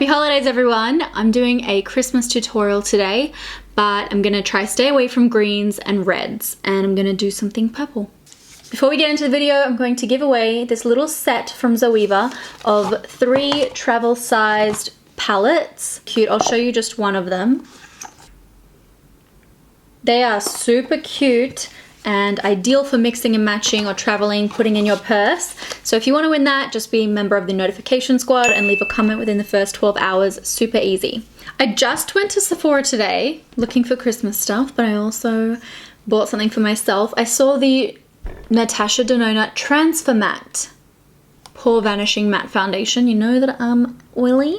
Happy holidays everyone! I'm doing a Christmas tutorial today, but I'm gonna try stay away from greens and reds, and I'm gonna do something purple. Before we get into the video, I'm going to give away this little set from Zoeva of 3 travel-sized palettes. Cute, I'll show you just one of them. They are super cute and ideal for mixing and matching or traveling, putting in your purse. So if you want to win that, just be a member of the notification squad and leave a comment within the first 12 hours. Super easy. I just went to Sephora today looking for Christmas stuff, but I also bought something for myself. I saw the Anastasia Transfer Matte Pore Vanishing Matte Foundation. You know that I'm oily.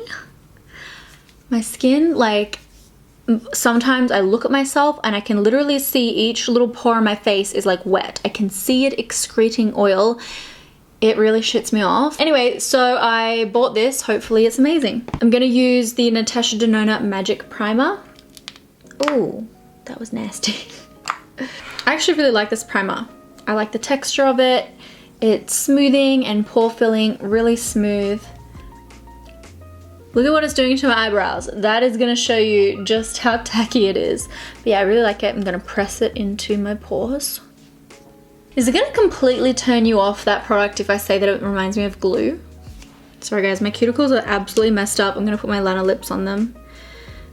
My skin, like, sometimes I look at myself and I can literally see each little pore on my face is like wet. I can see it excreting oil. It really shits me off. Anyway, so I bought this. Hopefully it's amazing. I'm gonna use the Anastasia Magic Primer. Oh, that was nasty. I actually really like this primer. I like the texture of it. It's smoothing and pore filling, really smooth. Look at what it's doing to my eyebrows. That is gonna show you just how tacky it is. But yeah, I really like it. I'm gonna press it into my pores. Is it gonna completely turn you off, that product, if I say that it reminds me of glue? Sorry guys, my cuticles are absolutely messed up. I'm gonna put my Lana lips on them.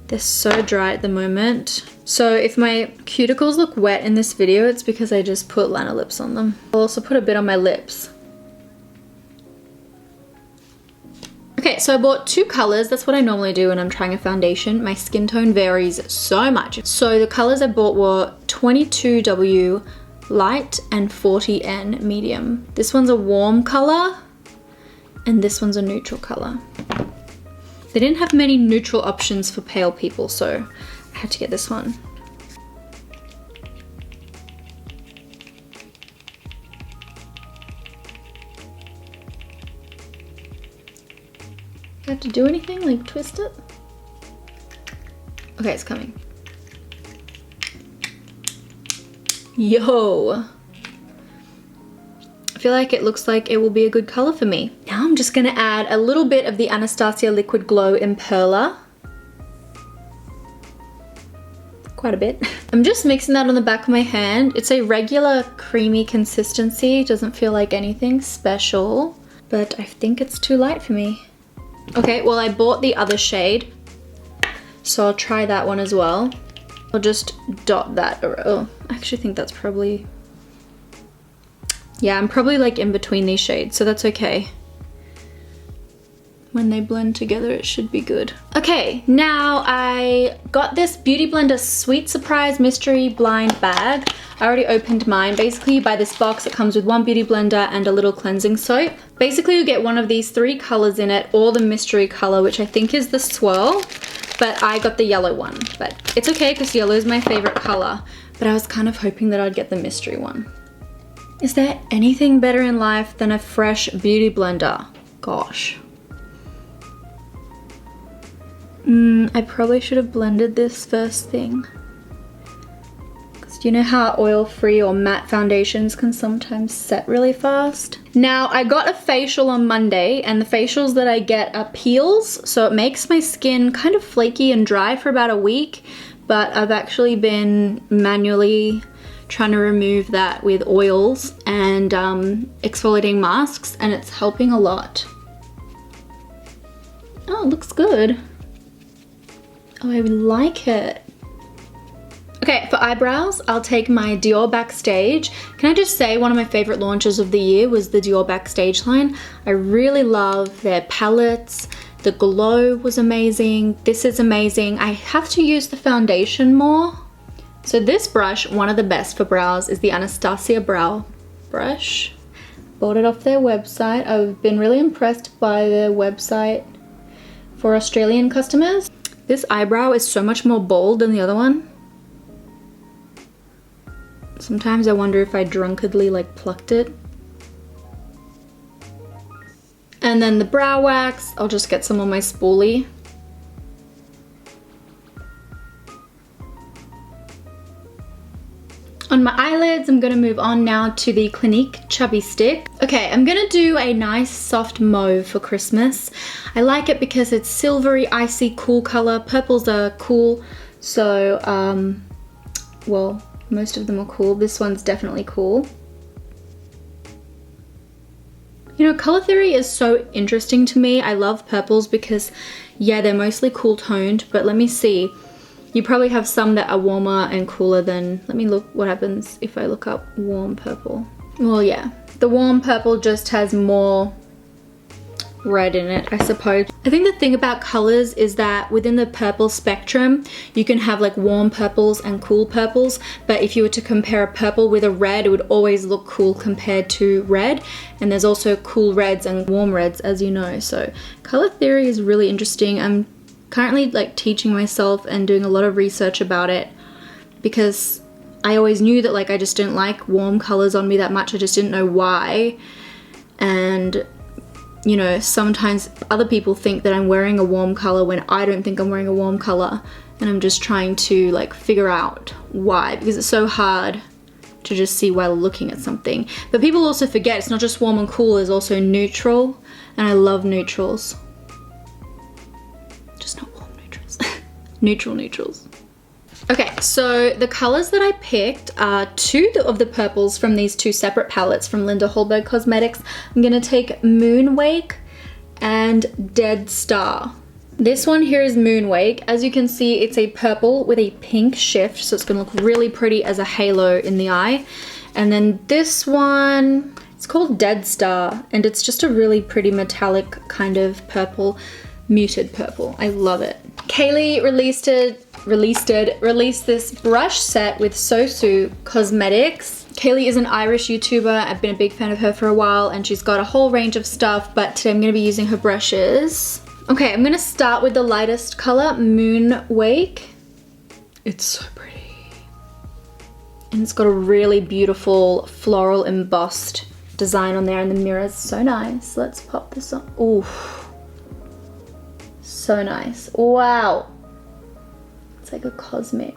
They're so dry at the moment. So if my cuticles look wet in this video, it's because I just put Lana lips on them. I'll also put a bit on my lips. Okay, so I bought 2 colors. That's what I normally do when I'm trying a foundation. My skin tone varies so much. So the colors I bought were 22W light and 40N medium. This one's a warm color and this one's a neutral color. They didn't have many neutral options for pale people, so I had to get this one. Have to do anything, like twist it? Okay, it's coming. Yo! I feel like it looks like it will be a good color for me. Now I'm just gonna add a little bit of the Anastasia Liquid Glow in Perla. Quite a bit. I'm just mixing that on the back of my hand. It's a regular creamy consistency. It doesn't feel like anything special, but I think it's too light for me. Okay, well I bought the other shade, so I'll try that one as well. I'll just dot that. Oh, I actually think that's probably... Yeah, I'm probably like in between these shades, so that's okay. When they blend together, it should be good. Okay, now I got this Beauty Blender Sweet Surprise Mystery Blind Bag. I already opened mine. Basically, you buy this box. It comes with 1 beauty blender and a little cleansing soap. Basically, you get one of these 3 colors in it, or the mystery color, which I think is the swirl, but I got the yellow one. But it's okay, because yellow is my favorite color, but I was kind of hoping that I'd get the mystery one. Is there anything better in life than a fresh beauty blender? Gosh. I probably should have blended this first thing. Because do you know how oil-free or matte foundations can sometimes set really fast? Now, I got a facial on Monday, and the facials that I get are peels, so it makes my skin kind of flaky and dry for about a week, but I've actually been manually trying to remove that with oils and exfoliating masks, and it's helping a lot. Oh, it looks good. Oh, I like it. Okay, for eyebrows, I'll take my Dior Backstage. Can I just say one of my favorite launches of the year was the Dior Backstage line. I really love their palettes. The glow was amazing. This is amazing. I have to use the foundation more. So this brush, one of the best for brows, is the Anastasia Brow Brush. Bought it off their website. I've been really impressed by their website for Australian customers. This eyebrow is so much more bold than the other one. Sometimes I wonder if I drunkenly like plucked it. And then the brow wax, I'll just get some on my spoolie. On my eyelids, I'm gonna move on now to the Clinique Chubby Stick. Okay, I'm gonna do a nice soft mauve for Christmas. I like it because it's silvery, icy, cool color. Purples are cool, so, well, most of them are cool. This one's definitely cool. You know, color theory is so interesting to me. I love purples because, yeah, they're mostly cool toned, but let me see. You probably have some that are warmer and cooler than, let me look what happens if I look up warm purple. Well, yeah, the warm purple just has more red in it, I suppose. I think the thing about colors is that within the purple spectrum, you can have like warm purples and cool purples, but if you were to compare a purple with a red, it would always look cool compared to red. And there's also cool reds and warm reds, as you know. So color theory is really interesting. I'm currently like teaching myself and doing a lot of research about it because I always knew that like I just didn't like warm colors on me that much. I just didn't know why. And you know, sometimes other people think that I'm wearing a warm color when I don't think I'm wearing a warm color, and I'm just trying to like figure out why, because it's so hard to just see while looking at something. But people also forget it's not just warm and cool, there's also neutral, and I love neutrals. Just not warm neutrals. Neutrals. Okay, so the colors that I picked are two of the purples from these two separate palettes from Linda Hallberg Cosmetics. I'm gonna take Moonwake and Dead Star. This one here is Moonwake. As you can see, it's a purple with a pink shift, so it's gonna look really pretty as a halo in the eye. And then this one, it's called Dead Star, and it's just a really pretty metallic kind of purple, muted purple. I love it. Kaylee released this brush set with Sosu Cosmetics. Kaylee is an Irish YouTuber. I've been a big fan of her for a while, and she's got a whole range of stuff, but today I'm gonna be using her brushes. Okay, I'm gonna start with the lightest color, Moonwake. It's so pretty. And it's got a really beautiful floral embossed design on there, and the mirror's so nice. Let's pop this on. Ooh. So nice. Wow. It's like a cosmic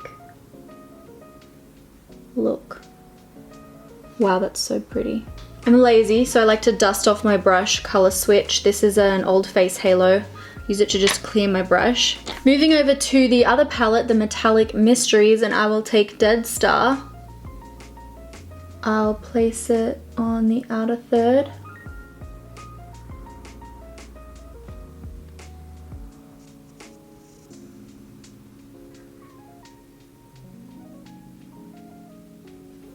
look. Wow, that's so pretty. I'm lazy, so I like to dust off my brush, color switch. This is an Old Face Halo. Use it to just clear my brush. Moving over to the other palette, the Metallic Mysteries, and I will take Dead Star. I'll place it on the outer third.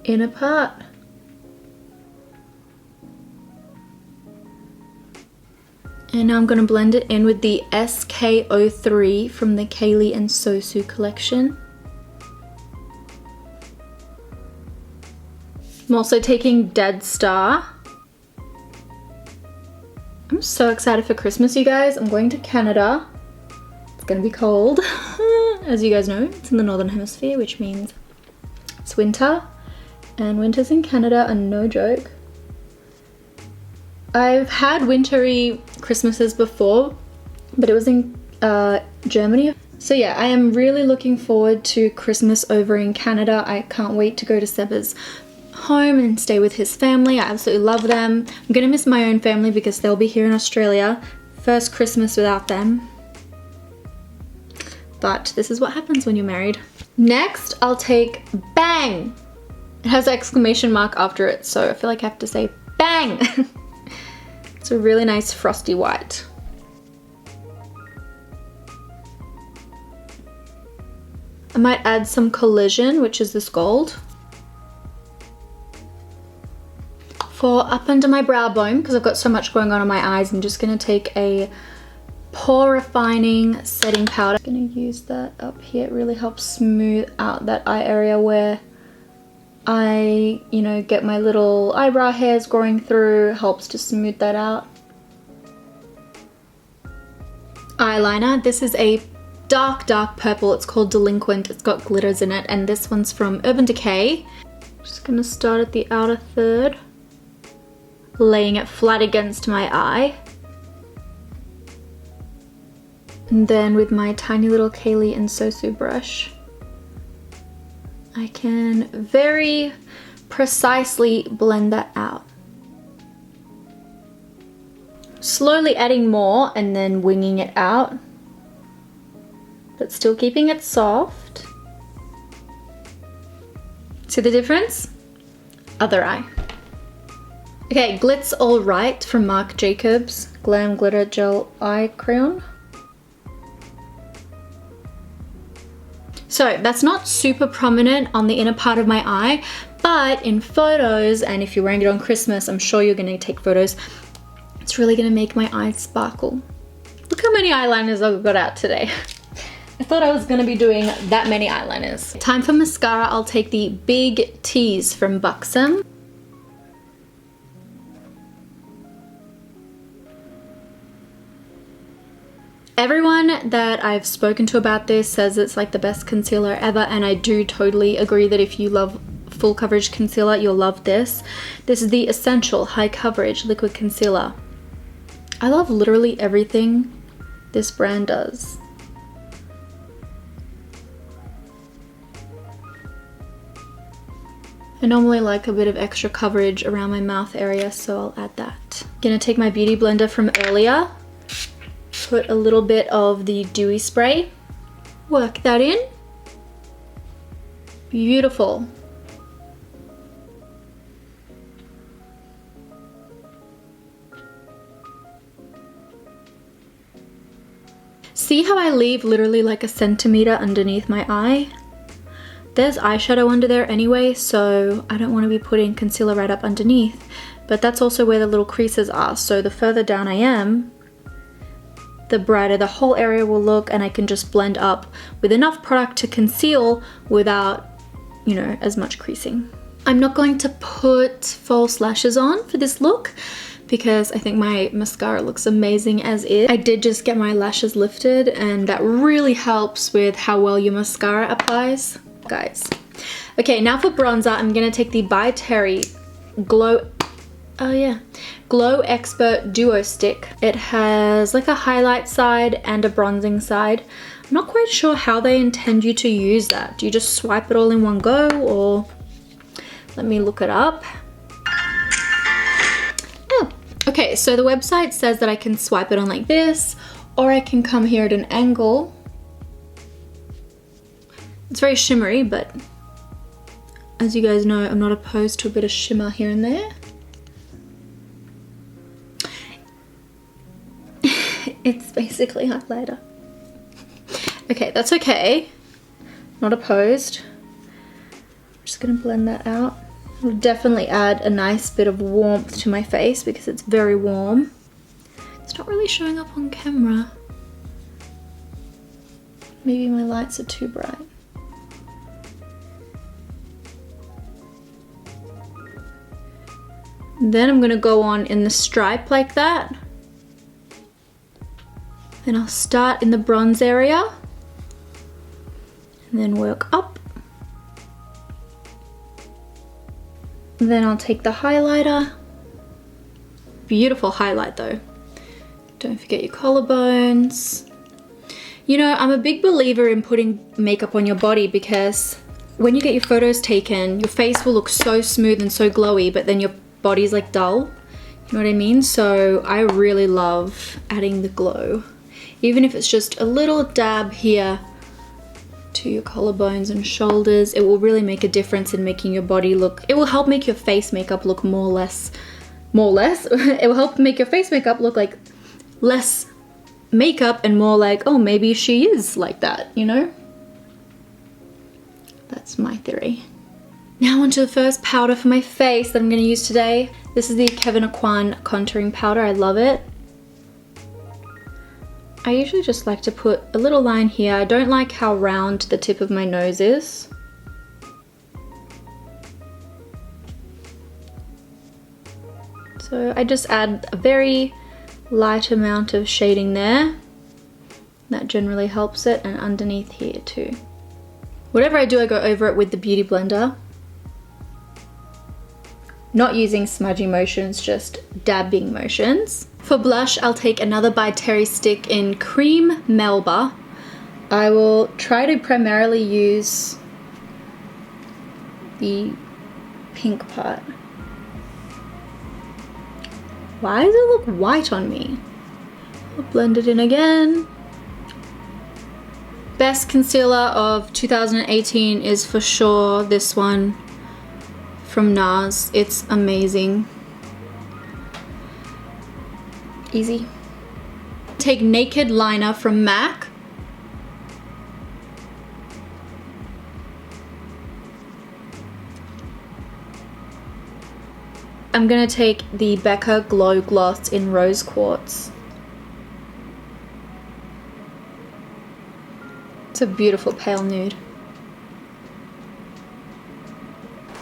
Inner part. And now I'm going to blend it in with the SK03 from the Kaylee and Sosu collection. I'm also taking Dead Star. I'm so excited for Christmas, you guys. I'm going to Canada. It's going to be cold. As you guys know, it's in the Northern Hemisphere, which means it's winter. And winters in Canada are no joke. I've had wintry Christmases before, but it was in Germany. So yeah, I am really looking forward to Christmas over in Canada. I can't wait to go to Seba's home and stay with his family. I absolutely love them. I'm gonna miss my own family because they'll be here in Australia. First Christmas without them. But this is what happens when you're married. Next, I'll take Bang! It has an exclamation mark after it, so I feel like I have to say bang. It's a really nice frosty white. I might add some Collision, which is this gold. For up under my brow bone, because I've got so much going on in my eyes, I'm just going to take a pore refining setting powder. I'm going to use that up here. It really helps smooth out that eye area where I, you know, get my little eyebrow hairs growing through, helps to smooth that out. Eyeliner, this is a dark purple, it's called Delinquent, it's got glitters in it, and this one's from Urban Decay. Just gonna start at the outer third, laying it flat against my eye. And then with my tiny little Kaylee and Sosu brush, I can very precisely blend that out. Slowly adding more and then winging it out, but still keeping it soft. See the difference? Other eye. Okay, Glitz All Right from Marc Jacobs Glam Glitter Gel Eye Crayon. So that's not super prominent on the inner part of my eye, but in photos, and if you're wearing it on Christmas, I'm sure you're gonna take photos, it's really gonna make my eyes sparkle. Look how many eyeliners I've got out today. I thought I was gonna be doing that many eyeliners. Time for mascara. I'll take the Big Tease from Buxom. Everyone that I've spoken to about this says it's like the best concealer ever, and I do totally agree that if you love full coverage concealer, you'll love this. This is the Essential High Coverage Liquid Concealer. I love literally everything this brand does. I normally like a bit of extra coverage around my mouth area, so I'll add that. I'm gonna take my beauty blender from earlier, put a little bit of the dewy spray, work that in. Beautiful. See how I leave literally like a centimeter underneath my eye? There's eyeshadow under there anyway, so I don't want to be putting concealer right up underneath, but that's also where the little creases are, so the further down I am, the brighter the whole area will look, and I can just blend up with enough product to conceal without, you know, as much creasing. I'm not going to put false lashes on for this look because I think my mascara looks amazing as is. I did just get my lashes lifted, and that really helps with how well your mascara applies, guys. Okay, now for bronzer, I'm gonna take the By Terry Glow Expert Duo Stick. It has like a highlight side and a bronzing side. I'm not quite sure how they intend you to use that. Do you just swipe it all in one go, or let me look it up. Oh, okay, so the website says that I can swipe it on like this, or I can come here at an angle. It's very shimmery, but as you guys know, I'm not opposed to a bit of shimmer here and there. It's basically highlighter. Okay, that's okay. Not opposed. I'm just gonna blend that out. It'll definitely add a nice bit of warmth to my face because it's very warm. It's not really showing up on camera. Maybe my lights are too bright. Then I'm gonna go on in the stripe like that. Then I'll start in the bronze area and then work up. And then I'll take the highlighter. Beautiful highlight though. Don't forget your collarbones. You know, I'm a big believer in putting makeup on your body because when you get your photos taken, your face will look so smooth and so glowy, but then your body's like dull. You know what I mean? So I really love adding the glow. Even if it's just a little dab here to your collarbones and shoulders, it will really make a difference in making your body look, it will help make your face makeup look more or less, it will help make your face makeup look like less makeup and more like, oh, maybe she is like that, you know? That's my theory. Now onto the first powder for my face that I'm going to use today. This is the Kevyn Aucoin contouring powder. I love it. I usually just like to put a little line here. I don't like how round the tip of my nose is. So I just add a very light amount of shading there. That generally helps it, and underneath here too. Whatever I do, I go over it with the Beauty Blender. Not using smudgy motions, just dabbing motions. For blush, I'll take another By Terry stick in Cream Melba. I will try to primarily use the pink part. Why does it look white on me? I'll blend it in again. Best concealer of 2018 is for sure this one from NARS. It's amazing. Easy. Take Naked Liner from MAC. I'm gonna take the Becca Glow Gloss in Rose Quartz. It's a beautiful pale nude.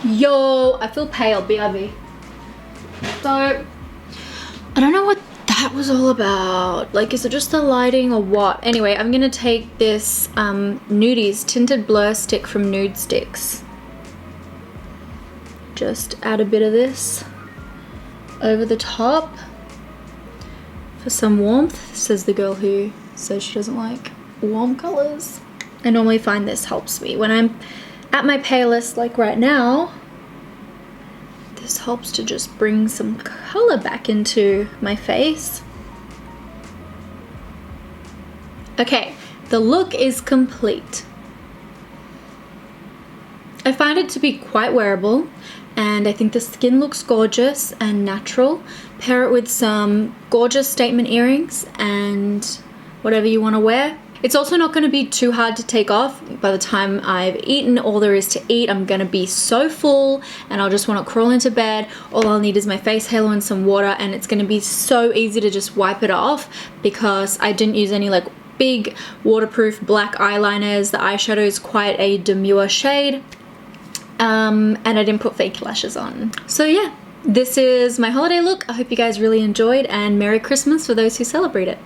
Yo, I feel pale, BRB. So, I don't know what that was all about. Like, is it just the lighting or what? Anyway, I'm gonna take this Nudies Tinted Blur Stick from Nude Sticks. Just add a bit of this over the top for some warmth, says the girl who says she doesn't like warm colors. I normally find this helps me when I'm at my palest, like right now. This helps to just bring some color back into my face. Okay, the look is complete. I find it to be quite wearable, and I think the skin looks gorgeous and natural. Pair it with some gorgeous statement earrings and whatever you want to wear. It's also not going to be too hard to take off. By the time I've eaten all there is to eat, I'm going to be so full and I'll just want to crawl into bed. All I'll need is my face halo and some water, and it's going to be so easy to just wipe it off because I didn't use any like big waterproof black eyeliners. The eyeshadow is quite a demure shade, and I didn't put fake lashes on. So yeah, this is my holiday look. I hope you guys really enjoyed, and Merry Christmas for those who celebrate it.